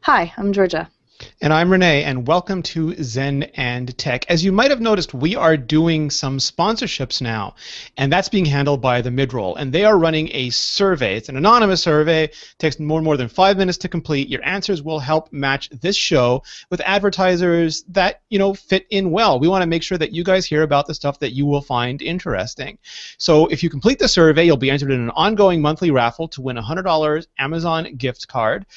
Hi, I'm Georgia. And I'm Renee, and welcome to Zen and Tech. As you might have noticed, we are doing some sponsorships now, and that's being handled by the Midroll. And they are running a survey. It's an anonymous survey. It takes more than 5 minutes to complete. Your answers will help match this show with advertisers that, fit in well. We want to make sure that you guys hear about the stuff that you will find interesting. So if you complete the survey, you'll be entered in an ongoing monthly raffle to win a $100 Amazon gift card.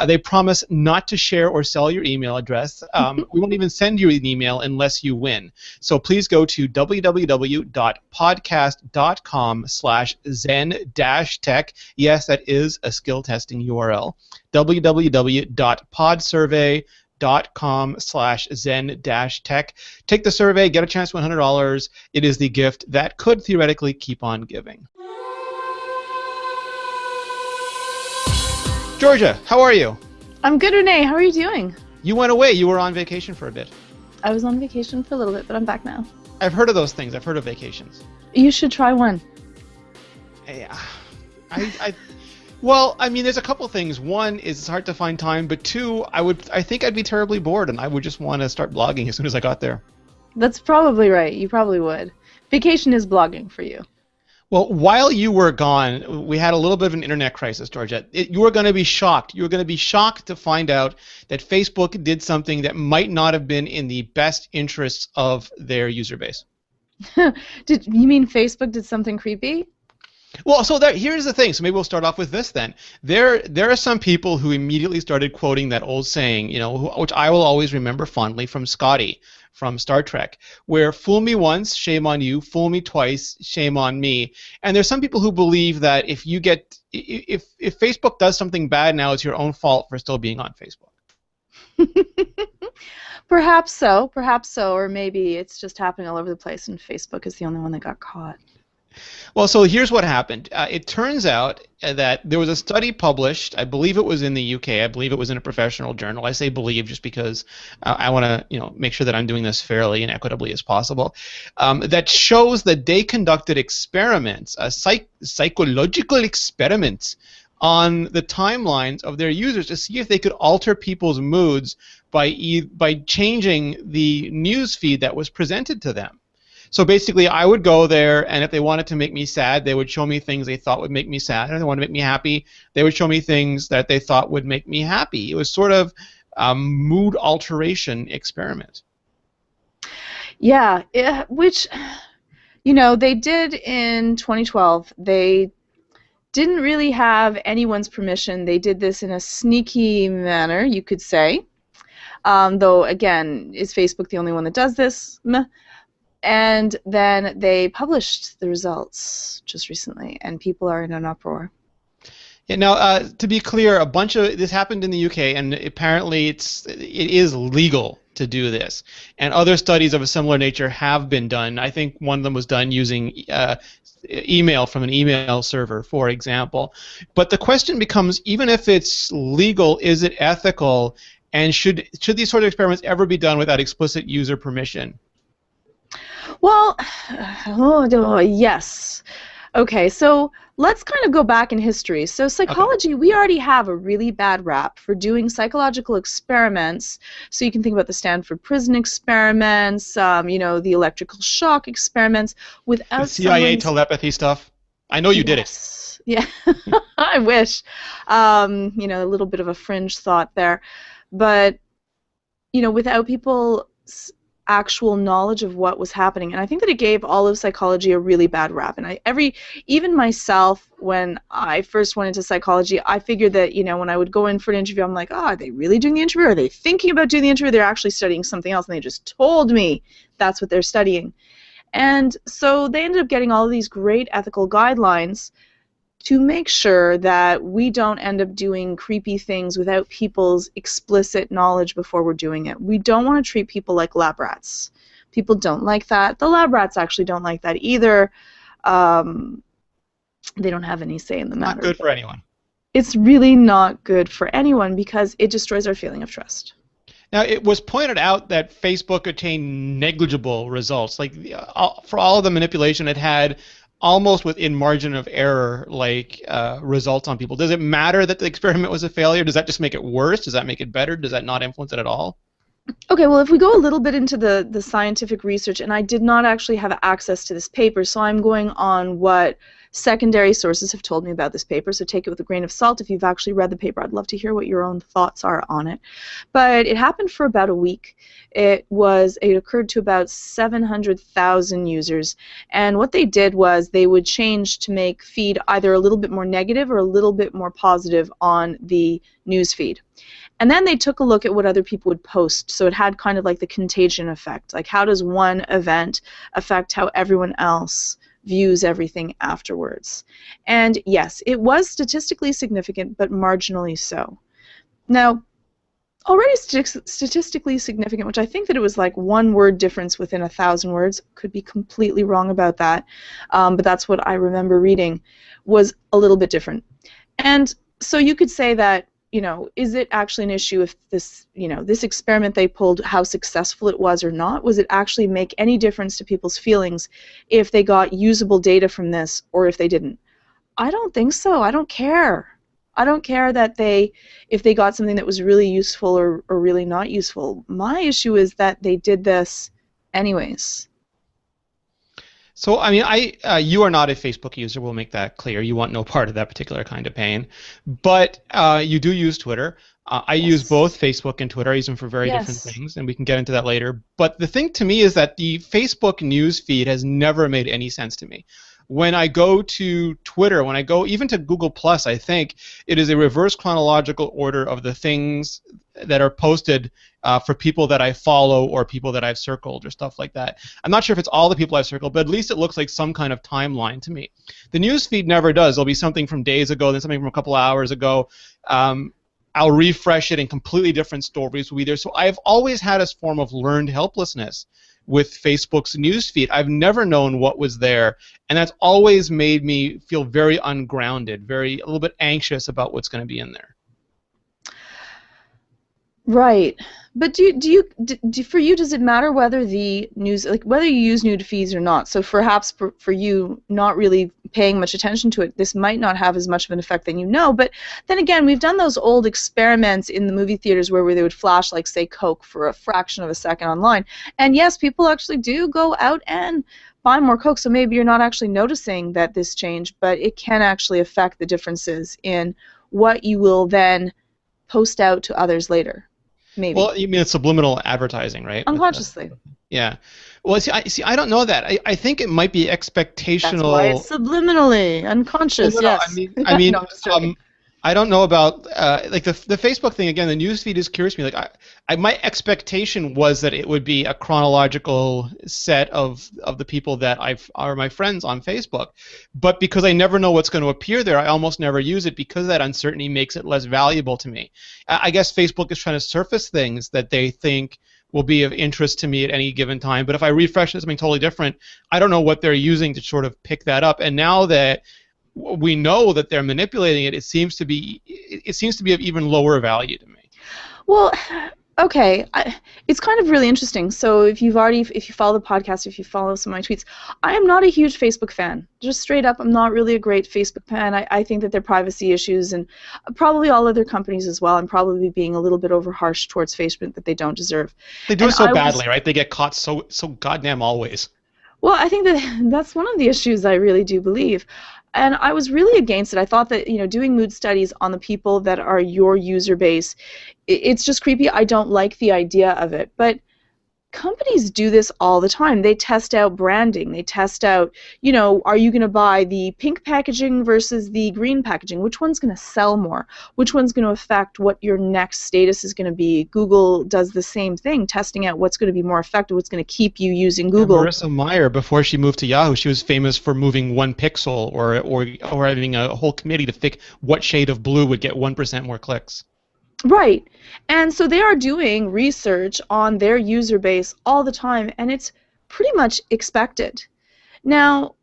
They promise not to share or sell your email address. We won't even send you an email unless you win. So please go to www.podcast.com/zen-tech. Yes, that is a skill testing URL. www.podsurvey.com/zen-tech. Take the survey, get a chance to win $100. It is the gift that could theoretically keep on giving. Georgia, how are you? I'm good, Renee. How are you doing? You went away. You were on vacation for a bit. I was on vacation for a little bit, but I'm back now. I've heard of those things. I've heard of vacations. You should try one. Yeah. Well, there's a couple things. One is it's hard to find time, but two, I think I'd be terribly bored, and I would just want to start blogging as soon as I got there. That's probably right. You probably would. Vacation is blogging for you. Well, while you were gone, we had a little bit of an internet crisis, Georgia. You were going to be shocked. You were going to be shocked to find out that Facebook did something that might not have been in the best interests of their user base. You mean Facebook did something creepy? Well, so here's the thing. So maybe we'll start off with this then. There are some people who immediately started quoting that old saying, which I will always remember fondly from Scotty from Star Trek, where fool me once, shame on you, fool me twice, shame on me. And there's some people who believe that if Facebook does something bad now, it's your own fault for still being on Facebook. Perhaps so, or maybe it's just happening all over the place and Facebook is the only one that got caught. Well, so here's what happened. It turns out that there was a study published. I believe it was in the UK. I believe it was in a professional journal. I say believe just because I want to, make sure that I'm doing this fairly and equitably as possible. That shows that they conducted experiments, psychological experiments, on the timelines of their users to see if they could alter people's moods by changing the news feed that was presented to them. So basically, I would go there, and if they wanted to make me sad, they would show me things they thought would make me sad. And if they wanted to make me happy, they would show me things that they thought would make me happy. It was sort of a mood alteration experiment. Yeah, which, they did in 2012. They didn't really have anyone's permission. They did this in a sneaky manner, you could say. Though, again, is Facebook the only one that does this? Meh. And then they published the results just recently, and people are in an uproar. Yeah, now, to be clear, this happened in the UK, and apparently it is legal to do this. And other studies of a similar nature have been done. I think one of them was done using email from an email server, for example. But the question becomes, even if it's legal, is it ethical? And should these sort of experiments ever be done without explicit user permission? Well, yes. Okay, so let's kind of go back in history. So psychology, we already have a really bad rap for doing psychological experiments. So you can think about the Stanford prison experiments, the electrical shock experiments without the CIA telepathy stuff. I know you did it. Yeah, I wish. A little bit of a fringe thought there. But, without people's actual knowledge of what was happening, and I think that it gave all of psychology a really bad rap. And even myself, when I first went into psychology, I figured that when I would go in for an interview, I'm like, are they really doing the interview? Are they thinking about doing the interview? They're actually studying something else, and they just told me that's what they're studying. And so they ended up getting all of these great ethical guidelines to make sure that we don't end up doing creepy things without people's explicit knowledge before we're doing it. We don't want to treat people like lab rats. People don't like that. The lab rats actually don't like that either. They don't have any say in the matter. Not good for anyone. It's really not good for anyone because it destroys our feeling of trust. Now, it was pointed out that Facebook attained negligible results. Like, for all of the manipulation, it had almost within margin of error results on people. Does it matter that the experiment was a failure? Does that just make it worse? Does that make it better? Does that not influence it at all? Okay, well, if we go a little bit into the scientific research, and I did not actually have access to this paper, so I'm going on what secondary sources have told me about this paper, so take it with a grain of salt. If you've actually read the paper, I'd love to hear what your own thoughts are on it. But it happened for about a week. It occurred to about 700,000 users, and what they did was they would change to make feed either a little bit more negative or a little bit more positive on the news feed. And then they took a look at what other people would post. So it had kind of like the contagion effect. Like, how does one event affect how everyone else views everything afterwards? And yes, it was statistically significant, but marginally so. Now, already statistically significant, which I think that it was like one word difference within 1,000 words, could be completely wrong about that, but that's what I remember reading, was a little bit different. And so you could say that, is it actually an issue if this experiment they pulled, how successful it was or not? Was it actually make any difference to people's feelings if they got usable data from this or if they didn't? I don't think so. I don't care. I don't care that if they got something that was really useful or really not useful. My issue is that they did this anyways. So, I mean, you are not a Facebook user. We'll make that clear. You want no part of that particular kind of pain. But you do use Twitter. I use both Facebook and Twitter. I use them for very different things, and we can get into that later. But the thing to me is that the Facebook news feed has never made any sense to me. When I go to Twitter, when I go even to Google+, I think it is a reverse chronological order of the things that are posted for people that I follow or people that I've circled or stuff like that. I'm not sure if it's all the people I've circled, but at least it looks like some kind of timeline to me. The news feed never does. There'll be something from days ago, then something from a couple hours ago. I'll refresh it and completely different stories will be there. So I've always had a form of learned helplessness with Facebook's newsfeed. I've never known what was there, and that's always made me feel very ungrounded, a little bit anxious about what's going to be in there. Right, but for you, does it matter whether the news, whether you use news feeds or not? So perhaps for you, not really paying much attention to it, this might not have as much of an effect than you know. But then again, we've done those old experiments in the movie theaters where they would flash, like, say, Coke for a fraction of a second online. And yes, people actually do go out and buy more Coke, so maybe you're not actually noticing that this change, but it can actually affect the differences in what you will then post out to others later. Maybe. Well, you mean it's subliminal advertising, right? Unconsciously. Yeah. Well, I don't know that. I think it might be expectational. That's why it's subliminally unconscious. Yes. I mean, No, I don't know about like the Facebook thing again. The newsfeed is curious to me. Like, my expectation was that it would be a chronological set of the people that are my friends on Facebook, but because I never know what's going to appear there, I almost never use it because that uncertainty makes it less valuable to me. I guess Facebook is trying to surface things that they think will be of interest to me at any given time. But if I refresh something totally different, I don't know what they're using to sort of pick that up. And now that we know that they're manipulating it, it seems to be of even lower value to me. Well, okay, it's kind of really interesting. So if you follow the podcast, if you follow some of my tweets, I am not a huge Facebook fan. Just straight up, I'm not really a great Facebook fan. I think that there are privacy issues, and probably all other companies as well. I'm probably being a little bit over harsh towards Facebook that they don't deserve. They do it so badly, right? They get caught so goddamn always. Well, I think that's one of the issues I really do believe. And I was really against it. I thought that, doing mood studies on the people that are your user base, it's just creepy. I don't like the idea of it. But companies do this all the time. They test out branding. They test out, are you going to buy the pink packaging versus the green packaging? Which one's going to sell more? Which one's going to affect what your next status is going to be? Google does the same thing, testing out what's going to be more effective, what's going to keep you using Google. Yeah, Marissa Mayer, before she moved to Yahoo, she was famous for moving one pixel or having a whole committee to pick what shade of blue would get 1% more clicks. Right. And so they are doing research on their user base all the time, and it's pretty much expected. Now,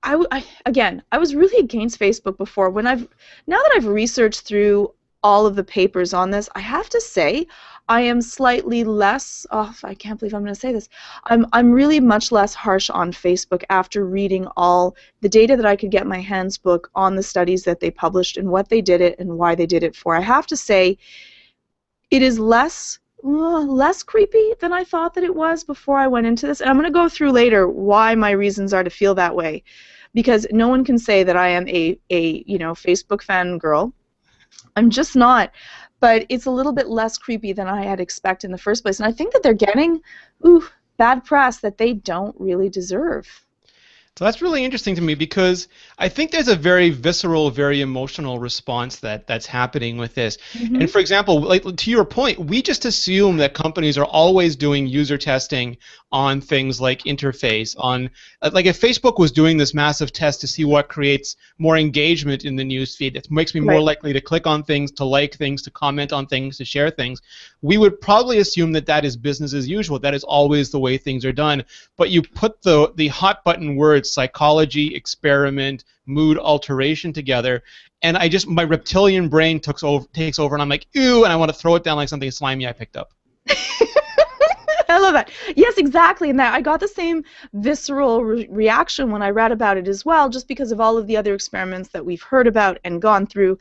I was really against Facebook before. Now that I've researched through all of the papers on this, I have to say I am slightly less, oh, I can't believe I'm going to say this, I'm really much less harsh on Facebook after reading all the data that I could get my hands book on the studies that they published and what they did it and why they did it for. I have to say it is less creepy than I thought that it was before I went into this. And I'm going to go through later why my reasons are to feel that way, because no one can say that I am a Facebook fangirl. I'm just not. But it's a little bit less creepy than I had expected in the first place. And I think that they're getting bad press that they don't really deserve. So that's really interesting to me because I think there's a very visceral, very emotional response that's happening with this. Mm-hmm. And for example, like to your point, we just assume that companies are always doing user testing on things like interface, on like if Facebook was doing this massive test to see what creates more engagement in the newsfeed, that makes me more likely to click on things, to like things, to comment on things, to share things, we would probably assume that that is business as usual. That is always the way things are done. But you put the hot button words psychology, experiment, mood alteration together, and my reptilian brain takes over, and I'm like, ew, and I want to throw it down like something slimy I picked up. I love that. Yes, exactly. And that I got the same visceral reaction when I read about it as well, just because of all of the other experiments that we've heard about and gone through,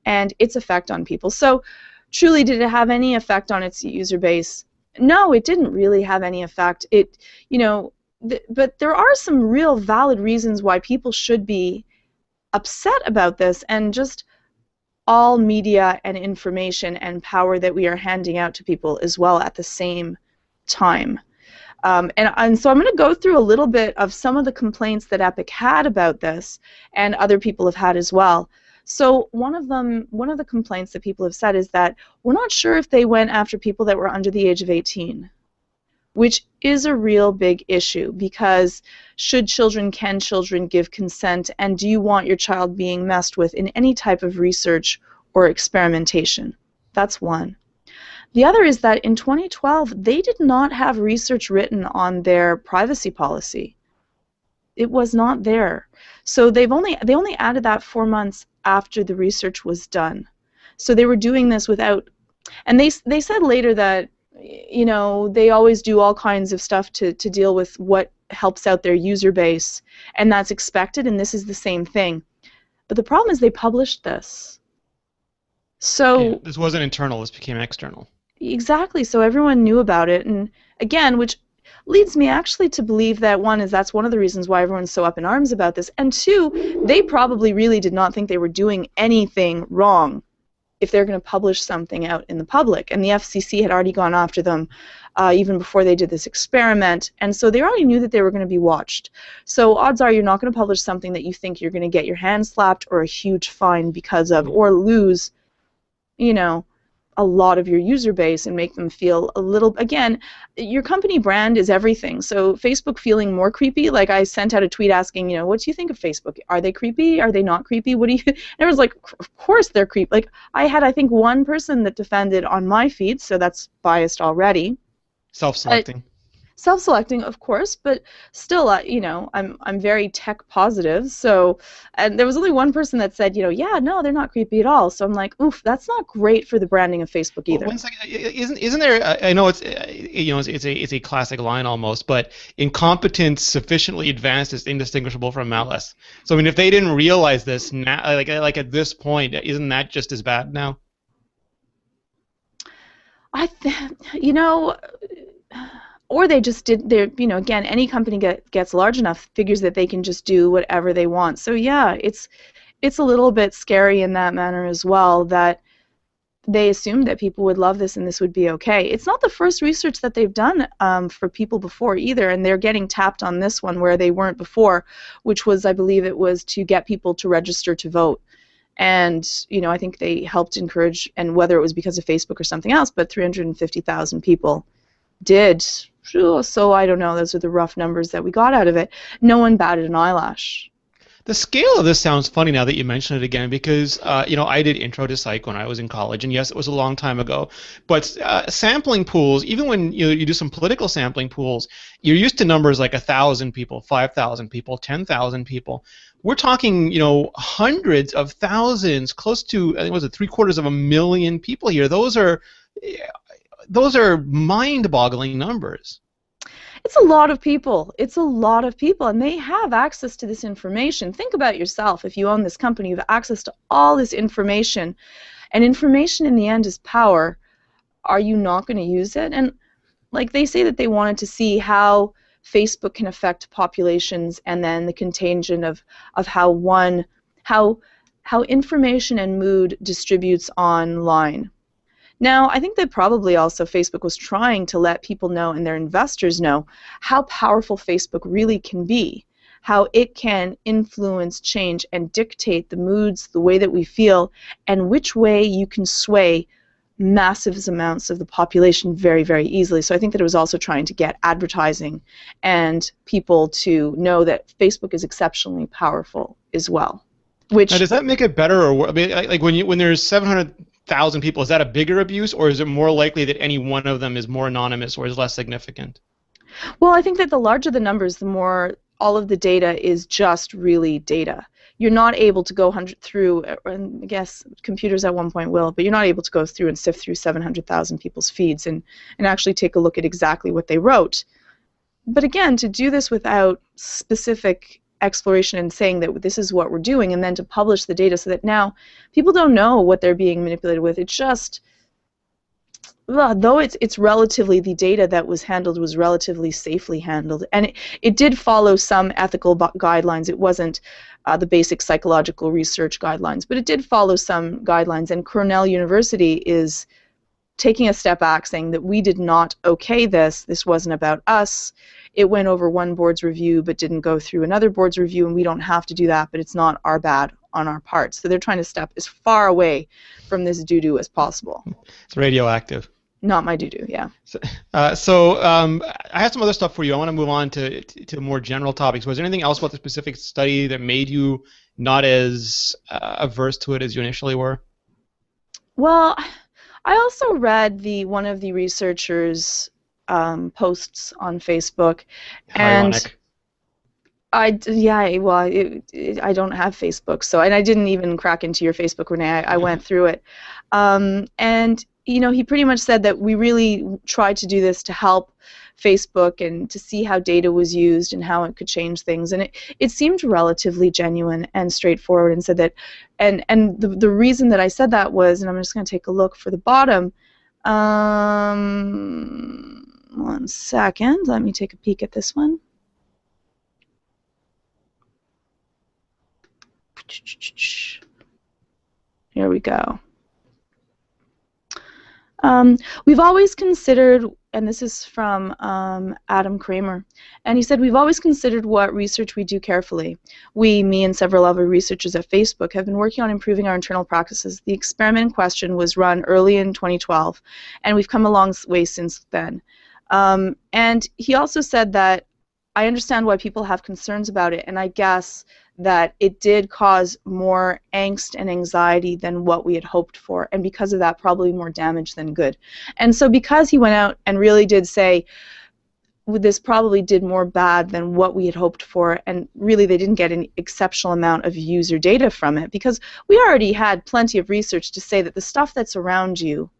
and its effect on people. So, truly, did it have any effect on its user base? No, it didn't really have any effect. But there are some real valid reasons why people should be upset about this, and just all media and information and power that we are handing out to people as well at the same time. And so I'm going to go through a little bit of some of the complaints that Epic had about this, and other people have had as well. So one of the complaints that people have said is that we're not sure if they went after people that were under the age of 18. Which is a real big issue, because can children give consent, and do you want your child being messed with in any type of research or experimentation? That's one. The other is that in 2012, they did not have research written on their privacy policy. It was not there. So they only added that 4 months after the research was done. So they were doing this without, and they said later that they always do all kinds of stuff to deal with what helps out their user base, and that's expected, and this is the same thing. But the problem is they published this. So yeah, this wasn't internal, this became external. Exactly, so everyone knew about it, and again, which leads me actually to believe that that's one of the reasons why everyone's so up in arms about this, and two, they probably really did not think they were doing anything wrong if they're going to publish something out in the public. And the FCC had already gone after them even before they did this experiment, and so they already knew that they were going to be watched. So odds are you're not going to publish something that you think you're going to get your hand slapped or a huge fine because of, or lose, a lot of your user base and make them feel a little, again, your company brand is everything. So Facebook feeling more creepy, like I sent out a tweet asking, what do you think of Facebook? Are they creepy? Are they not creepy? What do you, and everyone's like, of course they're creepy. Like I think one person that defended on my feed, so that's biased already. Self-selecting. Self-selecting, of course, but still, I'm very tech positive. So, and there was only one person that said, yeah, no, they're not creepy at all. So I'm like, oof, that's not great for the branding of Facebook either. Well, 1 second, isn't there? I know it's it's a classic line almost, but incompetence sufficiently advanced is indistinguishable from malice. So I mean, if they didn't realize this now, like at this point, isn't that just as bad now? Or they just did, again, any company gets large enough figures that they can just do whatever they want. So yeah, it's a little bit scary in that manner as well, that they assumed that people would love this and this would be okay. It's not the first research that they've done for people before either, and they're getting tapped on this one where they weren't before, which was, I believe it was to get people to register to vote. And, I think they helped encourage, and whether it was because of Facebook or something else, but 350,000 people did. So I don't know, those are the rough numbers that we got out of it. No one batted an eyelash. The scale of this sounds funny now that you mention it again, because I did intro to psych when I was in college, and yes, it was a long time ago. But sampling pools, even when you do some political sampling pools, you're used to numbers like 1,000 people, 5,000 people, 10,000 people. we're talking, hundreds of thousands, close to, I think, was it 750,000 people here? Those are mind-boggling numbers. It's a lot of people. It's a lot of people, and they have access to this information. Think about yourself. If you own this company, you have access to all this information, and information in the end is power. Are you not going to use it? And like they say that they wanted to see how Facebook can affect populations, and then the contagion of how information and mood distributes online. Now, I think that probably also Facebook was trying to let people know, and their investors know, how powerful Facebook really can be, how it can influence, change, and dictate the moods, the way that we feel, and which way you can sway massive amounts of the population very, very easily. So I think that it was also trying to get advertising and people to know that Facebook is exceptionally powerful as well. Which, now, does that make it better, or I mean, like when there's 700,000 people, is that a bigger abuse, or is it more likely that any one of them is more anonymous or is less significant? well, I think that the larger the numbers, the more all of the data is just really data. You're not able to go through, and I guess computers at one point will, but you're not able to go through and sift through 700,000 people's feeds and actually take a look at exactly what they wrote. But again, to do this without specific exploration and saying that this is what we're doing, and then to publish the data so that now people don't know what they're being manipulated with, it's just, though it's relatively, the data that was handled was relatively safely handled, and it did follow some ethical guidelines. It wasn't the basic psychological research guidelines, but it did follow some guidelines, and Cornell University is taking a step back, saying that we did not okay this wasn't about us, it went over one board's review but didn't go through another board's review, and we don't have to do that, but it's not our bad on our part. So they're trying to step as far away from this doo-doo as possible. It's radioactive. Not my doo-doo, yeah. So I have some other stuff for you. I want to move on to more general topics. Was there anything else about the specific study that made you not as averse to it as you initially were? Well, I also read one of the researchers' posts on Facebook, Ironic. and I don't have Facebook, and I didn't even crack into your Facebook, Renee. I went through it, and he pretty much said that we really tried to do this to help Facebook and to see how data was used and how it could change things, and it seemed relatively genuine and straightforward, and said that, and the reason that I said that was, and I'm just going to take a look for the bottom. One second, let me take a peek at this one. Here we go. We've always considered, and this is from Adam Kramer, and he said, we've always considered what research we do carefully. We, me, and several other researchers at Facebook have been working on improving our internal practices. The experiment in question was run early in 2012, and we've come a long way since then. And he also said that, I understand why people have concerns about it, and I guess that it did cause more angst and anxiety than what we had hoped for, and because of that, probably more damage than good. And so because he went out and really did say, this probably did more bad than what we had hoped for, and really they didn't get an exceptional amount of user data from it, because we already had plenty of research to say that the stuff that's around you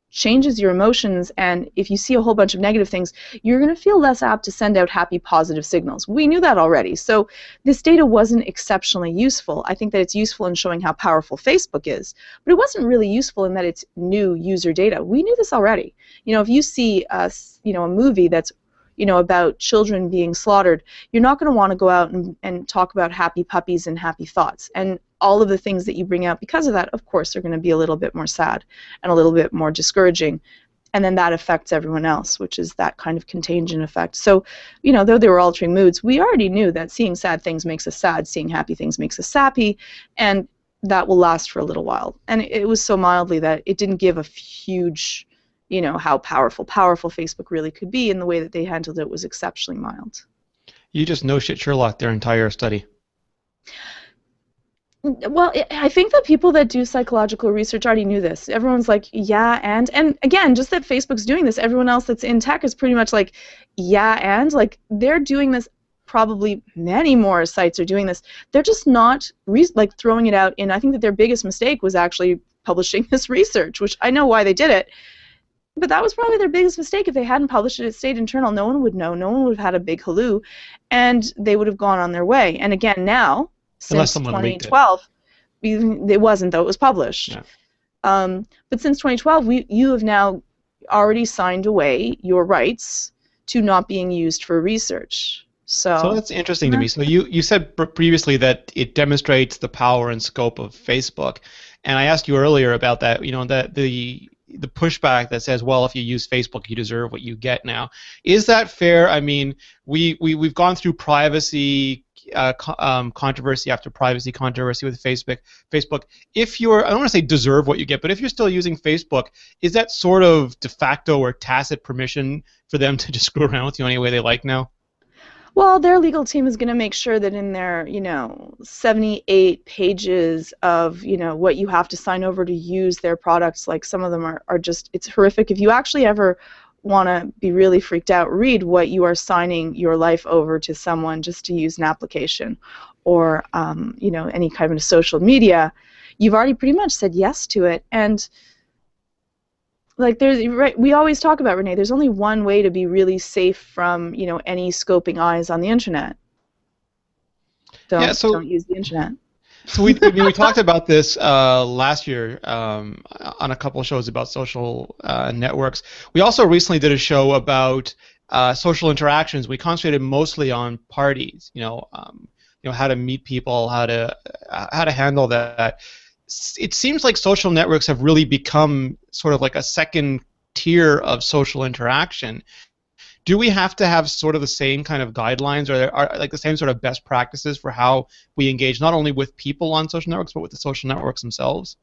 changes your emotions, and if you see a whole bunch of negative things, you're going to feel less apt to send out happy, positive signals. We knew that already, so this data wasn't exceptionally useful. I think that it's useful in showing how powerful Facebook is, but it wasn't really useful in that it's new user data. We knew this already. If you see a movie that's about children being slaughtered, you're not going to want to go out and talk about happy puppies and happy thoughts. And all of the things that you bring out because of that, of course, are going to be a little bit more sad and a little bit more discouraging. And then that affects everyone else, which is that kind of contagion effect. So, though they were altering moods, we already knew that seeing sad things makes us sad, seeing happy things makes us happy, and that will last for a little while. And it was so mildly that it didn't give a huge, how powerful Facebook really could be, and the way that they handled it was exceptionally mild. You just no-shit Sherlock their entire study. Well, I think that people that do psychological research already knew this. Everyone's like, yeah, and again, just that Facebook's doing this, everyone else that's in tech is pretty much like, yeah, and like they're doing this probably many more sites are doing this. They're just not like throwing it out in. I think that their biggest mistake was actually publishing this research, which I know why they did it. But that was probably their biggest mistake. If they hadn't published it, it stayed internal. No one would know. No one would have had a big halloo, and they would have gone on their way. And again, now, Unless since someone leaked it. 2012, it wasn't, though. It was published. Yeah. But since 2012, you have now already signed away your rights to not being used for research. So that's interesting to me. So you said previously that it demonstrates the power and scope of Facebook, and I asked you earlier about that. You know, that the pushback that says, well, if you use Facebook, you deserve what you get now. Is that fair? I mean, we've gone through privacy controversy after privacy controversy with Facebook. If you're, I don't want to say deserve what you get, but if you're still using Facebook, is that sort of de facto or tacit permission for them to just screw around with you any way they like now? Well, their legal team is going to make sure that in their, 78 pages of, what you have to sign over to use their products, like some of them are just, it's horrific. If you actually ever want to be really freaked out, read what you are signing your life over to someone just to use an application or, any kind of social media. You've already pretty much said yes to it. And like we always talk about, Renee, there's only one way to be really safe from, any scoping eyes on the internet. Don't use the internet. So we talked about this last year on a couple of shows about social networks. We also recently did a show about social interactions. We concentrated mostly on parties, how to meet people, how to handle that. It seems like social networks have really become sort of like a second tier of social interaction. Do we have to have sort of the same kind of guidelines, or are like the same sort of best practices for how we engage not only with people on social networks, but with the social networks themselves?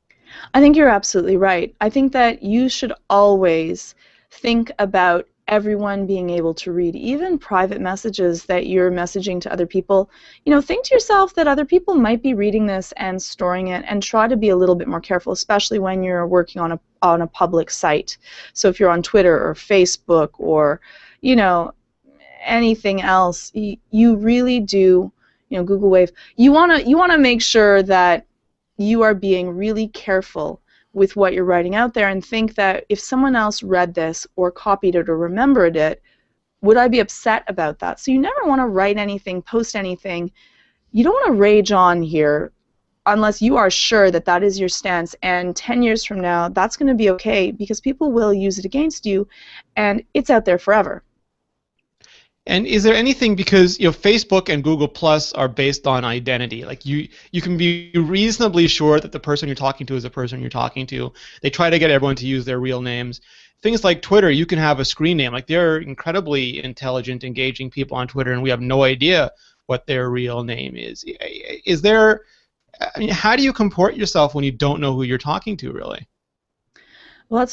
I think you're absolutely right. I think that you should always think about everyone being able to read, even private messages that you're messaging to other people. Think to yourself that other people might be reading this and storing it, and try to be a little bit more careful, especially when you're working on a public site. So if you're on Twitter or Facebook or anything else, you really do, Google Wave. You wanna make sure that you are being really careful with what you're writing out there, and think that if someone else read this or copied it or remembered it, would I be upset about that? So you never want to write anything, post anything. You don't want to rage on here unless you are sure that that is your stance, and 10 years from now, that's going to be okay, because people will use it against you, and it's out there forever. And is there anything, because Facebook and Google Plus are based on identity, like you can be reasonably sure that the person you're talking to is the person you're talking to. They try to get everyone to use their real names. Things like Twitter, you can have a screen name. Like, they're incredibly intelligent, engaging people on Twitter, and we have no idea what their real name is. Is there, I mean, how do you comport yourself when you don't know who you're talking to, really? Well, I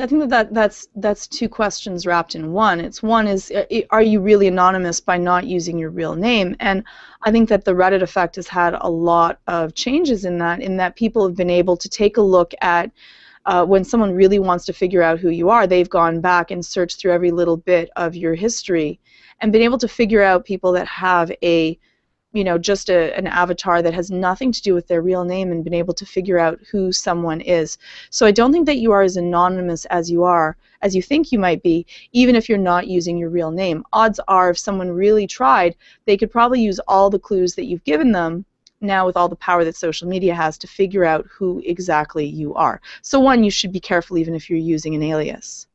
think that's two questions wrapped in one. One is, are you really anonymous by not using your real name? And I think that the Reddit effect has had a lot of changes in that people have been able to take a look at when someone really wants to figure out who you are, they've gone back and searched through every little bit of your history and been able to figure out people that have just an avatar that has nothing to do with their real name, and been able to figure out who someone is. So I don't think that you are as anonymous as you think you might be, even if you're not using your real name. Odds are, if someone really tried, they could probably use all the clues that you've given them now, with all the power that social media has, to figure out who exactly you are. So one, you should be careful even if you're using an alias.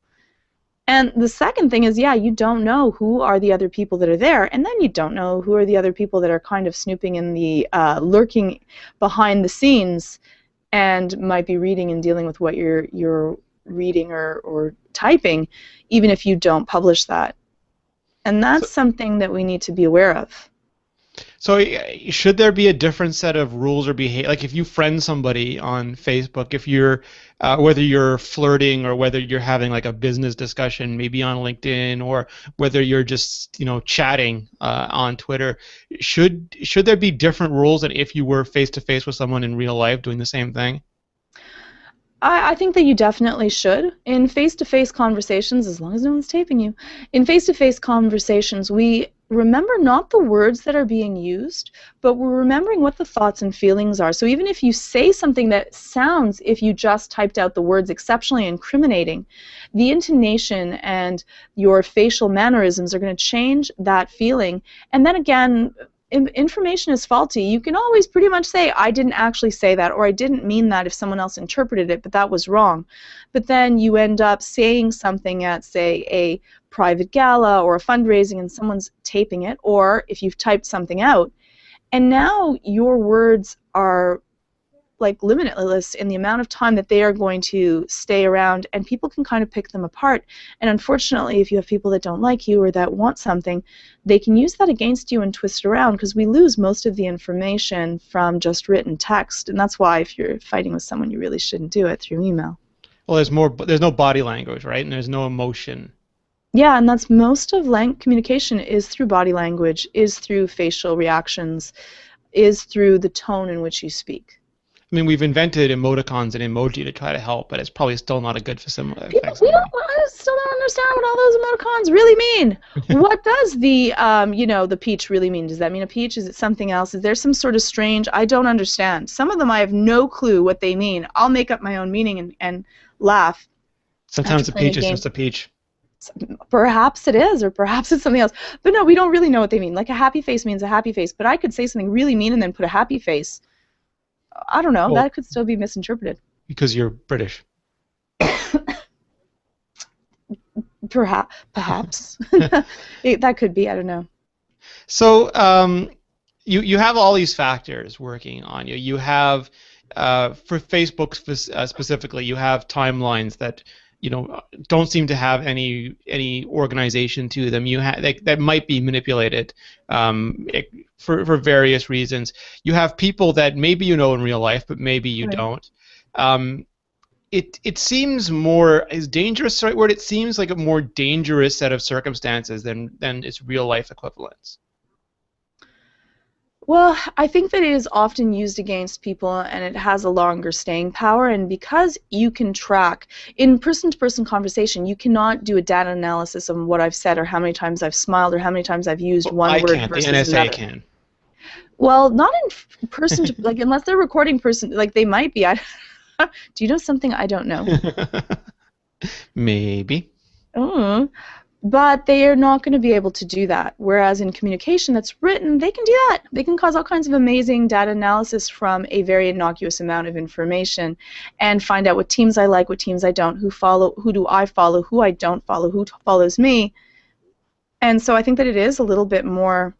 And the second thing is, you don't know who are the other people that are there, and then you don't know who are the other people that are kind of snooping in the, lurking behind the scenes, and might be reading and dealing with what you're reading or typing, even if you don't publish that. And that's something that we need to be aware of. So should there be a different set of rules or behavior? Like, if you friend somebody on Facebook, if you're whether you're flirting or whether you're having like a business discussion, maybe on LinkedIn, or whether you're just chatting on Twitter, should there be different rules than if you were face to face with someone in real life doing the same thing? I think that you definitely should. In face-to-face conversations, as long as no one's taping you, in face-to-face conversations, we remember not the words that are being used, but we're remembering what the thoughts and feelings are. So even if you say something that sounds, if you just typed out the words, exceptionally incriminating, the intonation and your facial mannerisms are going to change that feeling. And then again, information is faulty. You can always pretty much say, I didn't actually say that, or I didn't mean that if someone else interpreted it, but that was wrong. But then you end up saying something at, say, a private gala or a fundraising and someone's taping it, or if you've typed something out, and now your words are like limitless in the amount of time that they are going to stay around, and people can kind of pick them apart. And unfortunately, if you have people that don't like you or that want something, they can use that against you and twist it around, because we lose most of the information from just written text. And that's why if you're fighting with someone, you really shouldn't do it through email. Well, there's no body language, right? And there's no emotion. Yeah, and that's most of communication is through body language, is through facial reactions, is through the tone in which you speak. I mean, we've invented emoticons and emoji to try to help, but it's probably still not a good facsimile. I still don't understand what all those emoticons really mean. What does the, the peach really mean? Does that mean a peach? Is it something else? Is there some sort of strange? I don't understand. Some of them I have no clue what they mean. I'll make up my own meaning and laugh. Sometimes a peach is just a peach. Perhaps it is, or perhaps it's something else. But no, we don't really know what they mean. Like a happy face means a happy face, but I could say something really mean and then put a happy face. I don't know. Well, that could still be misinterpreted. Because you're British. Perhaps. That could be. I don't know. So you have all these factors working on you. You have, for Facebook specifically, you have timelines that don't seem to have any organization to them. That might be manipulated for various reasons. You have people that maybe you know in real life, but maybe you don't. It seems more, is dangerous the right word? It seems like a more dangerous set of circumstances than its real life equivalents. Well, I think that it is often used against people, and it has a longer staying power, and because you can track, in person-to-person conversation, you cannot do a data analysis of what I've said or how many times I've smiled or how many times I've used one word versus another. The NSA can. Well, not in person, like unless they're recording person, like they might be. Do you know something I don't know? Maybe. But they are not going to be able to do that. Whereas in communication that's written, they can do that. They can cause all kinds of amazing data analysis from a very innocuous amount of information and find out what teams I like, what teams I don't, who do I follow, who I don't follow, who follows me. And so I think that it is a little bit more,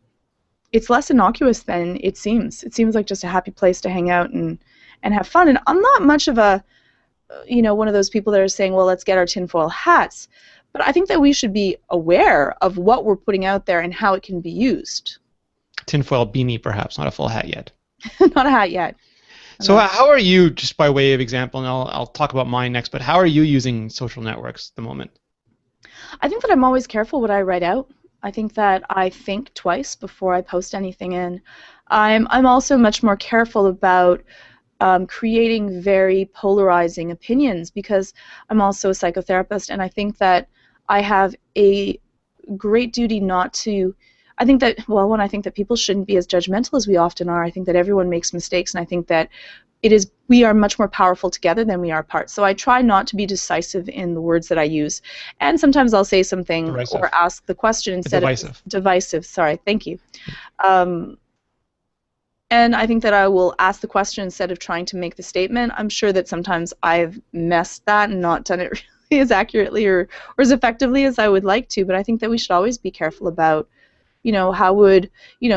it's less innocuous than it seems. It seems like just a happy place to hang out and have fun. And I'm not much of a, one of those people that are saying, well, let's get our tinfoil hats. But I think that we should be aware of what we're putting out there and how it can be used. Tinfoil beanie, perhaps, not a full hat yet. Not a hat yet. So how are you, just by way of example, and I'll talk about mine next, but how are you using social networks at the moment? I think that I'm always careful what I write out. I think that I think twice before I post anything in. I'm also much more careful about creating very polarizing opinions, because I'm also a psychotherapist, and I think that I have a great duty not to, I think that people shouldn't be as judgmental as we often are. I think that everyone makes mistakes, and I think that we are much more powerful together than we are apart. So I try not to be decisive in the words that I use, and sometimes I'll say something or ask the question instead of divisive. Sorry, thank you. And I think that I will ask the question instead of trying to make the statement. I'm sure that sometimes I've messed that and not done it really as accurately or as effectively as I would like to, but I think that we should always be careful about, how would,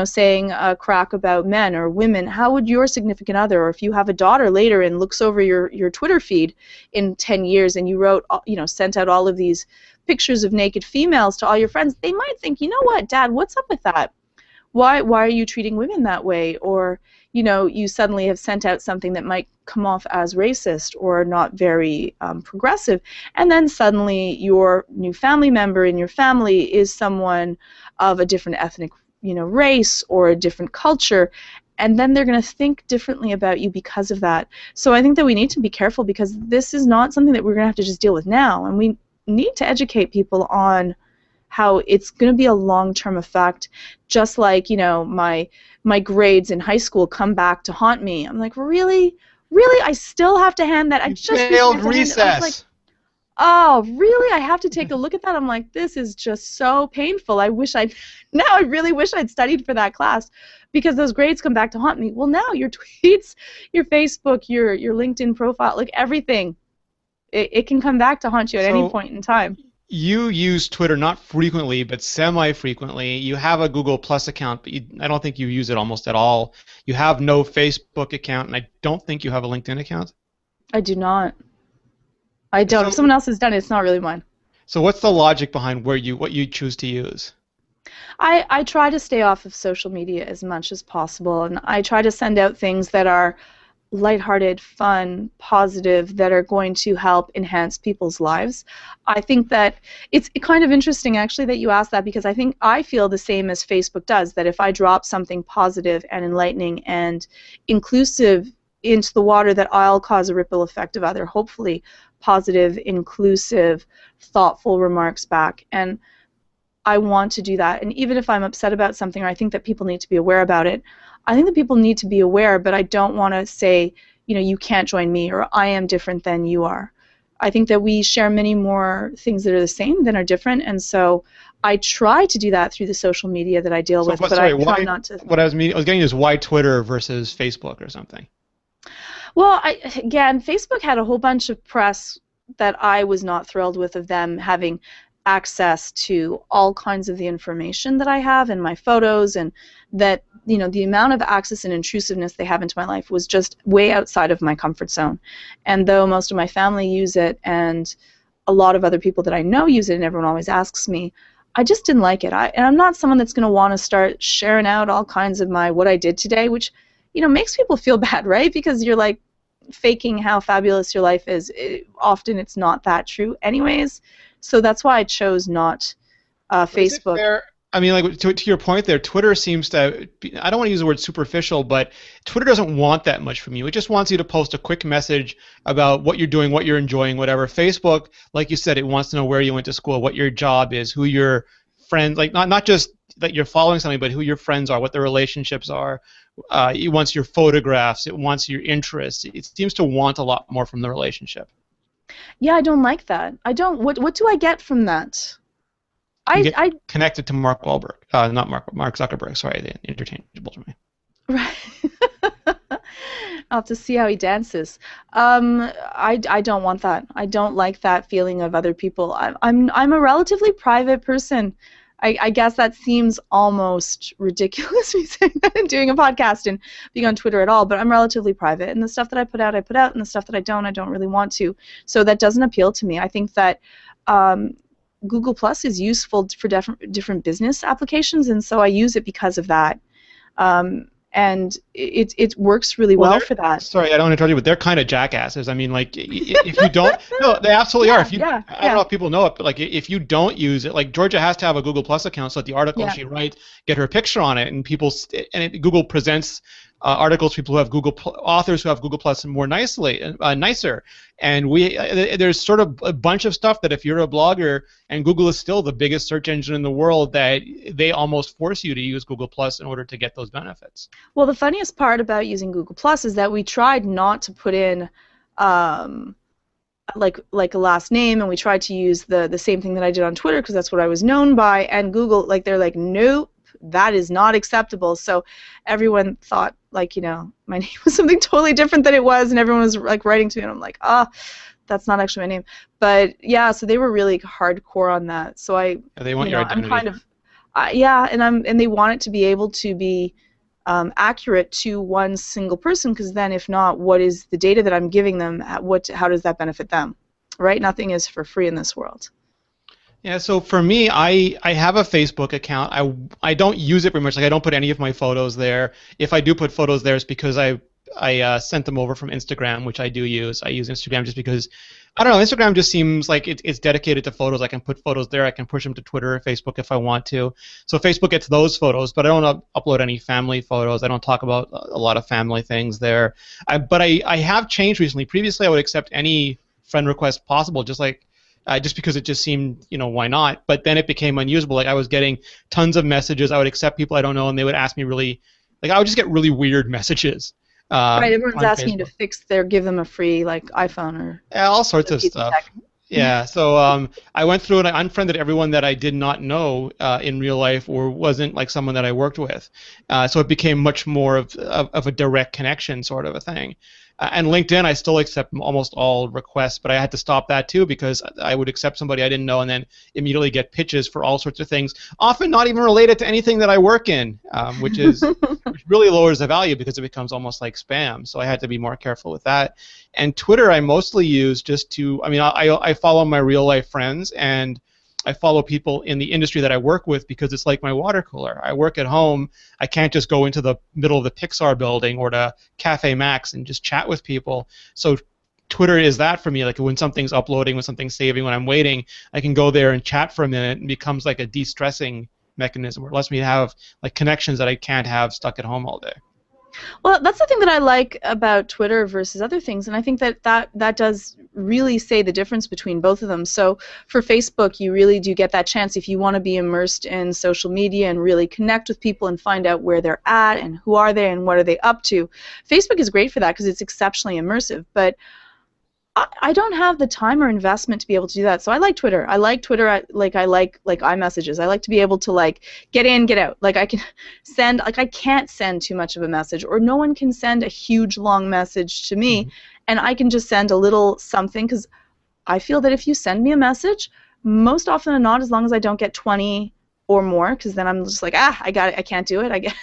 saying a crack about men or women, how would your significant other, or if you have a daughter later and looks over your Twitter feed in 10 years and you wrote, sent out all of these pictures of naked females to all your friends, they might think, you know what, Dad, what's up with that? Why are you treating women that way? Or, you suddenly have sent out something that might come off as racist or not very progressive, and then suddenly your new family member in your family is someone of a different ethnic, race or a different culture, and then they're going to think differently about you because of that. So I think that we need to be careful, because this is not something that we're going to have to just deal with now, and we need to educate people on how it's going to be a long-term effect, just like, you know, my grades in high school come back to haunt me. I'm like, really? Really? I still have to hand that? I You just recently failed had to hand it. I was like, recess. oh, really? I have to take a look at that? I'm like, this is just so painful. Now I really wish I'd studied for that class, because those grades come back to haunt me. Well, now your tweets, your Facebook, your LinkedIn profile, like everything, it can come back to haunt you at any So point in time. you use Twitter not frequently, but semi-frequently. You have a Google Plus account, but I don't think you use it almost at all. You have no Facebook account, and I don't think you have a LinkedIn account. I do not. I don't. If So, someone else has done it, it's not really mine. so what's the logic behind what you choose to use? I try to stay off of social media as much as possible, and I try to send out things that are lighthearted, fun, positive, that are going to help enhance people's lives. I think that it's kind of interesting, actually, that you asked that, because I feel the same as Facebook does, that if I drop something positive and enlightening and inclusive into the water, that I'll cause a ripple effect of other, hopefully positive, inclusive, thoughtful remarks back. And I want to do that. And even if I'm upset about something, or I think that people need to be aware about it, I think that people need to be aware, but I don't want to say, you know, you can't join me, or I am different than you are. I think that we share many more things that are the same than are different, and so I try to do that through the social media that I deal with, but I try not to. What I was getting is why Twitter versus Facebook or something. Well, again, Facebook had a whole bunch of press that I was not thrilled with, of them having access to all kinds of the information that I have and my photos, and that, you know, the amount of access and intrusiveness they have into my life was just way outside of my comfort zone. And though most of my family use it, and a lot of other people that I know use it, and everyone always asks me, I just didn't like it. And I'm not someone that's going to want to start sharing out all kinds of what I did today, which, you know, makes people feel bad, right? Because you're like faking how fabulous your life is. Often it's not that true anyways. So that's why I chose not Facebook. Fair? I mean, like to your point there, Twitter seems to be, I don't want to use the word superficial, but Twitter doesn't want that much from you. It just wants you to post a quick message about what you're doing, what you're enjoying, whatever. Facebook, like you said, it wants to know where you went to school, what your job is, who your friends, like not just that you're following something, but who your friends are, what their relationships are. It wants your photographs, it wants your interests. It seems to want a lot more from the relationship. Yeah, I don't like that. I don't. What do I get from that? You get I connected to Mark Wahlberg, not Mark Zuckerberg. Sorry, the interchangeable to me. right. I'll have to see how he dances. I don't want that. I don't like that feeling of other people. I'm a relatively private person. I guess that seems almost ridiculous, me saying that and doing a podcast and being on Twitter at all, but I'm relatively private, and the stuff that I put out, and the stuff that I don't really want to. So that doesn't appeal to me. I think that Google Plus is useful for different business applications, and so I use it because of that. And it works really well for that. Sorry, I don't want to interrupt you, but they're kind of jackasses. I mean, like, if you don't, no, they absolutely are. If you, I don't know if people know it, but like, if you don't use it, like Georgia has to have a Google Plus account so that the articles she writes get her picture on it, and Google presents articles to people who have authors who have Google Plus more nicer. And there's sort of a bunch of stuff that if you're a blogger, and Google is still the biggest search engine in the world, that they almost force you to use Google Plus in order to get those benefits. Well, the funniest part about using Google Plus is that we tried not to put in like a last name, and we tried to use the same thing that I did on Twitter, because that's what I was known by, and Google, like, they're like, nope, that is not acceptable. So everyone thought, like, you know, my name was something totally different than it was, and everyone was like writing to me, and I'm like, that's not actually my name. But yeah, so they were really hardcore on that. So they want your identity. I'm kind of and they want it to be able to be accurate to one single person, because then if not, what is the data that I'm giving them? How does that benefit them? Right? Nothing is for free in this world. Yeah, so for me, I have a Facebook account. I don't use it very much. Like, I don't put any of my photos there. If I do put photos there, it's because I sent them over from Instagram, which I do use. I use Instagram just because, I don't know, Instagram just seems like it's dedicated to photos. I can put photos there. I can push them to Twitter or Facebook if I want to. So Facebook gets those photos, but I don't upload any family photos. I don't talk about a lot of family things there. But I have changed recently. Previously, I would accept any friend request possible, just like just because it just seemed, why not? But then it became unusable. Like I was getting tons of messages. I would accept people I don't know, and they would ask me really, like I would just get really weird messages Right, everyone's on asking you Facebook. to fix their, give them a free like iPhone or Yeah, all sorts a of piece of stuff. tech. Yeah, so I went through and I unfriended everyone that I did not know in real life or wasn't like someone that I worked with. So it became much more of a direct connection sort of a thing. And LinkedIn, I still accept almost all requests, but I had to stop that too because I would accept somebody I didn't know and then immediately get pitches for all sorts of things, often not even related to anything that I work in, which really lowers the value because it becomes almost like spam. So I had to be more careful with that. And Twitter I mostly use just to, I mean, I follow my real life friends and I follow people in the industry that I work with because it's like my water cooler. I work at home. I can't just go into the middle of the Pixar building or to Cafe Max and just chat with people. So Twitter is that for me. Like when something's uploading, when something's saving, when I'm waiting, I can go there and chat for a minute and it becomes like a de-stressing mechanism, or it lets me have like connections that I can't have stuck at home all day. Well, that's the thing that I like about Twitter versus other things, and I think that does really say the difference between both of them. So for Facebook, you really do get that chance if you want to be immersed in social media and really connect with people and find out where they're at and who are they and what are they up to. Facebook is great for that because it's exceptionally immersive, but I don't have the time or investment to be able to do that. So I like Twitter. I like Twitter. I like iMessages. I like to be able to like get in, get out. Like I can send, like I can't send too much of a message, or no one can send a huge long message to me, Mhm. and I can just send a little something because I feel that if you send me a message, most often than not, as long as I don't get 20 or more, because then I'm just like, I got it. I can't do it. I get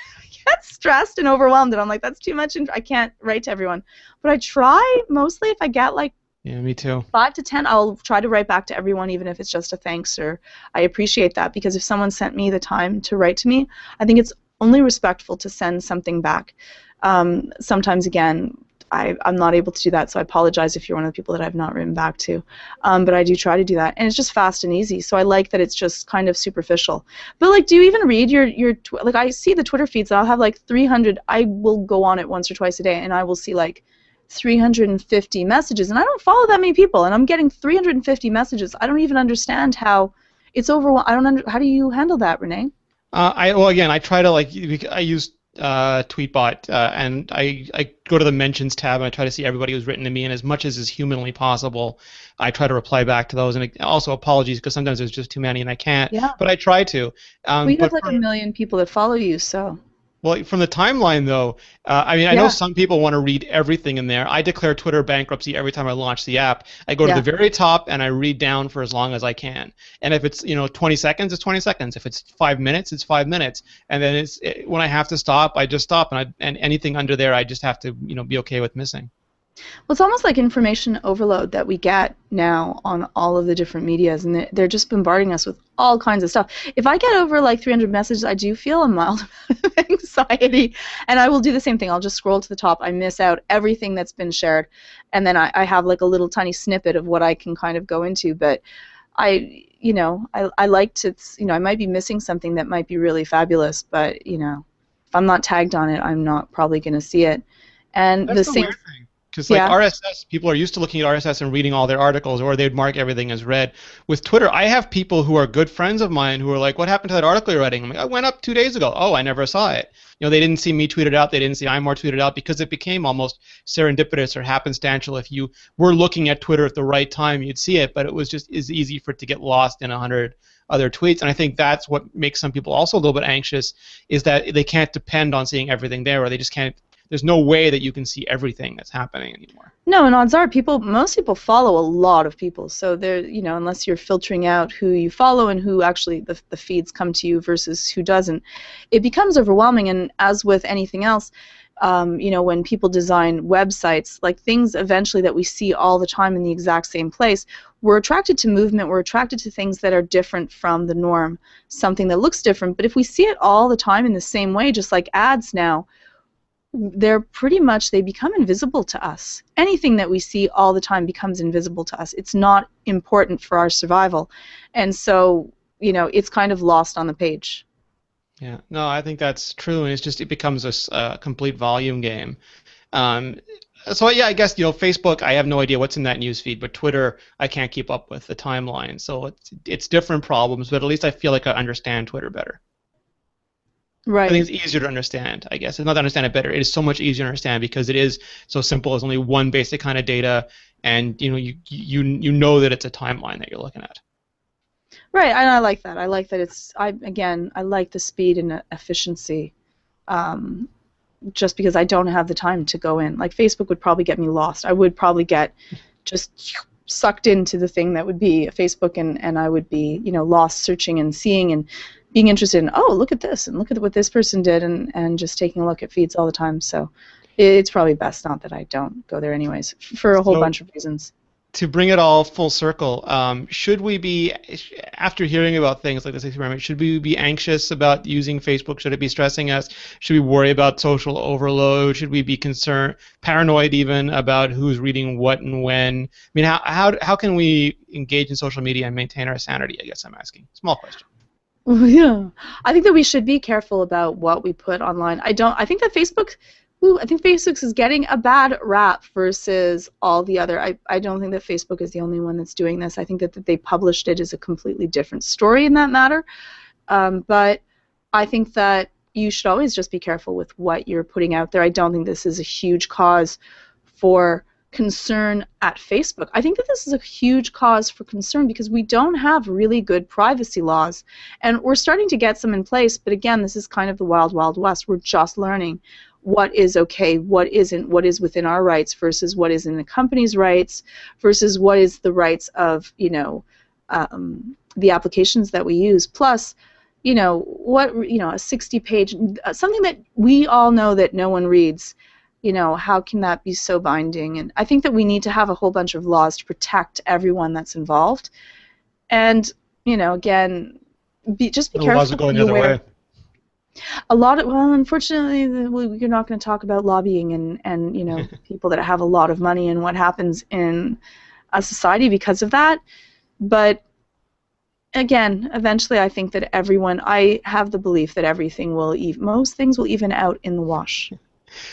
I get stressed and overwhelmed, and I'm like, that's too much. I can't write to everyone. But I try mostly if I get like Yeah, me too. 5 to 10, I'll try to write back to everyone, even if it's just a thanks or I appreciate that, because if someone sent me the time to write to me, I think it's only respectful to send something back. Sometimes, again, I'm not able to do that, so I apologize if you're one of the people that I've not written back to. But I do try to do that, and it's just fast and easy. So I like that it's just kind of superficial. But like, do you even read like I see the Twitter feeds, and I'll have like 300. I will go on it once or twice a day, and I will see like 350 messages, and I don't follow that many people, and I'm getting 350 messages. I don't even understand how it's overwhelming. How do you handle that, Renee? Well, again, I try to like I use Tweetbot and I go to the mentions tab and I try to see everybody who's written to me, and as much as is humanly possible, I try to reply back to those. And also apologies because sometimes there's just too many and I can't, Yeah. but I try to. We have But like a million people that follow you, so well, from the timeline though, I mean, I know yeah, some people want to read everything in there. I declare Twitter bankruptcy every time I launch the app. I go to the yeah. very top and I read down for as long as I can. And if it's 20 seconds, it's 20 seconds. If it's 5 minutes, it's 5 minutes. And then when I have to stop, I just stop. And anything under there, I just have to be okay with missing. Well, it's almost like information overload that we get now on all of the different medias, and they're just bombarding us with all kinds of stuff. If I get over like 300 messages, I do feel a mild amount of anxiety, and I will do the same thing. I'll just scroll to the top. I miss out everything that's been shared, and then I have like a little tiny snippet of what I can kind of go into. But I like to, I might be missing something that might be really fabulous, but if I'm not tagged on it, I'm not probably going to see it. And That's the the same, weird thing. Because like yeah. RSS, people are used to looking at RSS and reading all their articles, or they'd mark everything as read. With Twitter, I have people who are good friends of mine who are like, "What happened to that article you're writing?" I'm like, "I went up 2 days ago." Oh, I never saw it. They didn't see me tweet it out. They didn't see iMore tweet it out because it became almost serendipitous or happenstantial. If you were looking at Twitter at the right time, you'd see it, but it was just as easy for it to get lost in 100 other tweets. And I think that's what makes some people also a little bit anxious, is that they can't depend on seeing everything there, or they just can't. There's no way that you can see everything that's happening anymore. No, and odds are most people follow a lot of people. So they're, unless you're filtering out who you follow and who actually the feeds come to you versus who doesn't, it becomes overwhelming. And as with anything else, when people design websites, like things eventually that we see all the time in the exact same place, we're attracted to movement, we're attracted to things that are different from the norm, something that looks different. But if we see it all the time in the same way, just like ads now, they become invisible to us. Anything that we see all the time becomes invisible to us. It's not important for our survival. And so, it's kind of lost on the page. Yeah, no, I think that's true, and it becomes a complete volume game. Um, So yeah, I guess Facebook. I have no idea what's in that news feed, but Twitter, I can't keep up with the timeline. So it's different problems, but at least I feel like I understand Twitter better. I Right. think it's easier to understand. I guess it's not to understand it better. It is so much easier to understand because it is so simple. It's only one basic kind of data, and you know that it's a timeline that you're looking at. Right, and I like that. I like that I like the speed and efficiency. Um, just because I don't have the time to go in. Like Facebook would probably get me lost. I would probably get just sucked into the thing that would be Facebook, and I would be, lost searching and seeing and being interested in, oh, look at this and look at what this person did, and just taking a look at feeds all the time. So it's probably best not that I don't go there anyways for a whole So bunch of reasons. to bring it all full circle, should we be, after hearing about things like this experiment, should we be anxious about using Facebook? Should it be stressing us? Should we worry about social overload? Should we be concerned, paranoid even, about who's reading what and when? I mean, how can we engage in social media and maintain our sanity, I guess I'm asking. Small question. Yeah, I think that we should be careful about what we put online. I think that I think Facebook is getting a bad rap versus all the other. I don't think that Facebook is the only one that's doing this. I think that they published it is a completely different story in that matter. But I think that you should always just be careful with what you're putting out there. I don't think this is a huge cause for concern at Facebook. I think that this is a huge cause for concern because we don't have really good privacy laws, and we're starting to get some in place, but again, this is kind of the wild, wild west. We're just learning what is okay, what isn't, what is within our rights versus what is in the company's rights versus what is the rights of, the applications that we use. Plus, a 60-page, something that we all know that no one reads, how can that be so binding? And I think that we need to have a whole bunch of laws to protect everyone that's involved. And, again, just be The careful. laws are going the other way. Unfortunately, you're not going to talk about lobbying and people that have a lot of money and what happens in a society because of that. But again, eventually I think that I have the belief that most things will even out in the wash.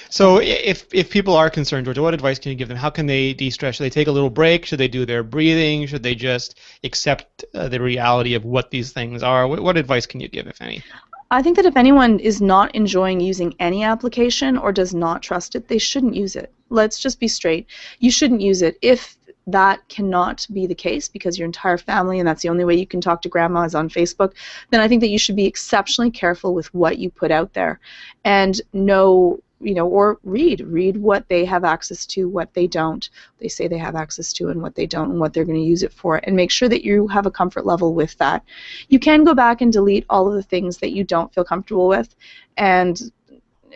So if people are concerned, Georgia, what advice can you give them? How can they de-stress? Should they take a little break? Should they do their breathing? Should they just accept the reality of what these things are? What advice can you give, if any? I think that if anyone is not enjoying using any application or does not trust it, they shouldn't use it. Let's just be straight. You shouldn't use it. If that cannot be the case because your entire family and that's the only way you can talk to grandma is on Facebook, then I think that you should be exceptionally careful with what you put out there and know, or read what they have access to, what they don't. They say they have access to and what they don't and what they're going to use it for, and make sure that you have a comfort level with that. You can go back and delete all of the things that you don't feel comfortable with, and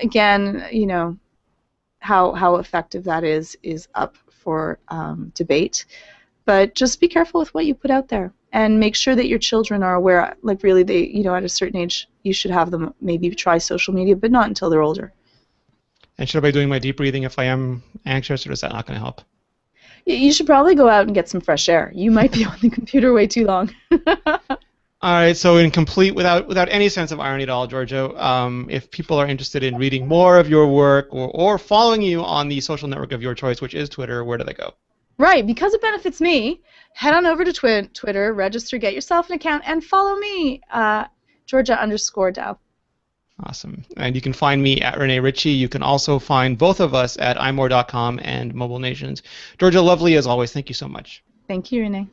again, how effective that is up for debate. But just be careful with what you put out there, and make sure that your children are aware. Like really, they, at a certain age, you should have them maybe try social media, but not until they're older. And should I be doing my deep breathing if I am anxious, or is that not going to help? You should probably go out and get some fresh air. You might be on the computer way too long. All right, so without any sense of irony at all, Giorgio, if people are interested in reading more of your work or following you on the social network of your choice, which is Twitter, where do they go? Right, because it benefits me, head on over to Twitter, register, get yourself an account, and follow me, Georgia_Dow. Awesome. And you can find me at Renee Ritchie. You can also find both of us at iMore.com and Mobile Nations. Georgia, lovely as always. Thank you so much. Thank you, Renee.